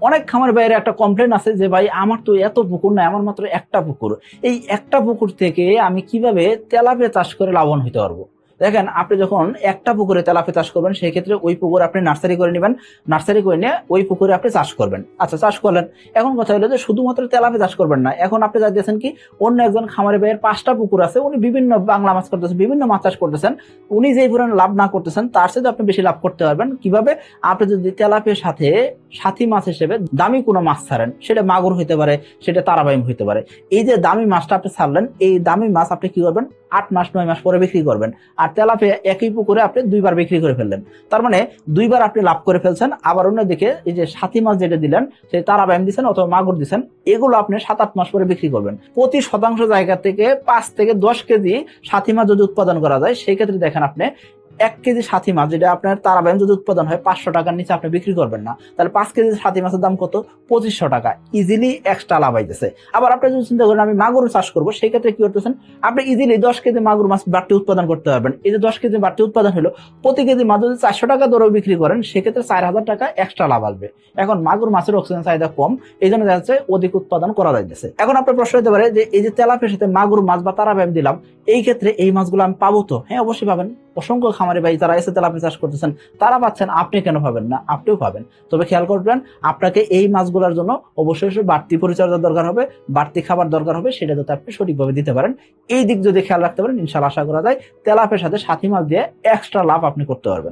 অনেক খামার বাইরে একটা কমপ্লেন আছে যে ভাই আমার তো এত পুকুর না, আমার মাত্র একটা পুকুর, এই একটা পুকুর থেকে আমি কিভাবে তেলাপিয়া চাষ করে লাভবান হতে পারবো। দেখেন, আপনি যখন একটা পুকুরে তেলাপিয়া চাষ করবেন সেই ক্ষেত্রে ওই পুকুর আপনি নার্সারি করে নেবেন, নার্সারি করে নিয়ে ওই পুকুরে আপনি চাষ করবেন। আচ্ছা, চাষ করলেন, এখন কথা হলো যে শুধুমাত্র তেলাপিয়া চাষ করবেন না, এখন আপনি যা দিয়েছেন কি অন্য একজন খামারি ভাইয়ের 5টা পুকুর আছে, উনি বিভিন্ন বাংলা মাছ করতেছেন, বিভিন্ন মাছ চাষ করতেছেন, উনি যেই পরিমাণ লাভ না করতেছেন তার সাথে আপনি বেশি লাভ করতে পারবেন কিভাবে। আপনি যদি তেলাপিয়ার সাথে সাথী মাছ হিসেবে দামি কোনো মাছ ছাড়েন, সেটা মাগুর হইতে পারে, সেটা তারাবাইম হইতে পারে, এই যে দামি মাছটা আপনি ছাড়লেন, এই দামি মাছ আপনি কি করবেন 8 মাস 9 মাস পরে বিক্রি করবেন। আর তেলাপিয়া একই পুকুরে আপনি 2বার বিক্রি করে ফেললেন, তার মানে 2বার আপনি লাভ করে ফেলছেন। আবার অন্যদিকে এই যে সাথী মাছ যেটা দিলেন, সেই তারাবাইম দিচ্ছেন অথবা মাগুর দিচ্ছেন, এগুলো আপনি 7-8 মাস পরে বিক্রি করবেন। প্রতি শতাংশ জায়গা থেকে 5 থেকে 10 কেজি সাথী মাছ যদি উৎপাদন করা যায়, সেই ক্ষেত্রে দেখেন আপনি 1 কেজি সাথী মাছ যেটা আপনার তারাবাইম যদি উৎপাদন হয় 500 টাকার নিচে আপনি বিক্রি করবেন না, তাহলে 5 কেজি সাথী মাছের দাম কত? 2500 টাকা। ইজিলি এক্সট্রা লাভ হইতেছে। আবার আপনি যদি চিন্তা করেন আমি মাগুর চাষ করবো, সেই ক্ষেত্রে কি করতেছেন, আপনি ইজিলি 10 কেজি মাগুর মাছ বাড়তি উৎপাদন করতে পারবেন। এই যে 10 কেজি বাড়তি উৎপাদন হলো, প্রতি কেজি মাছ যদি 400 টাকা দরেও বিক্রি করেন, সেক্ষেত্রে 4000 টাকা এক্সট্রা লাভ আসবে। এখন মাগুর মাছের অক্সিজেন চাহিদা কম, এই জন্য দেখা যাচ্ছে অধিক উৎপাদন করা যাইতেছে। এখন আপনার প্রশ্ন হতে পারে যে এই যে তেলাপিয়ার সাথে মাগুর মাছ বা তারাবাইম দিলাম, এই ক্ষেত্রে এই মাছগুলো আমি পাবো তো? হ্যাঁ, অবশ্যই পাবেন। অসংখ্য খামারি ভাই যারা এসে তেলাপিয়া চাষ করতেছেন তারা পাচ্ছেন, আপনি কেন পাবেন না? আপনিও পাবেন। তবে খেয়াল করবেন, আপনাকে এই মাছগুলোর জন্য অবশ্যই বাড়তি পরিচর্যার দরকার হবে, বাড়তি খাবার দরকার হবে, সেটা যাতে আপনি সঠিকভাবে দিতে পারেন। এই দিক যদি খেয়াল রাখতে পারেন, ইনশাআল্লাহ আশা করা যায় তেলাপিয়ার সাথে সাথী মাছ দিয়ে এক্সট্রা লাভ আপনি করতে পারবেন।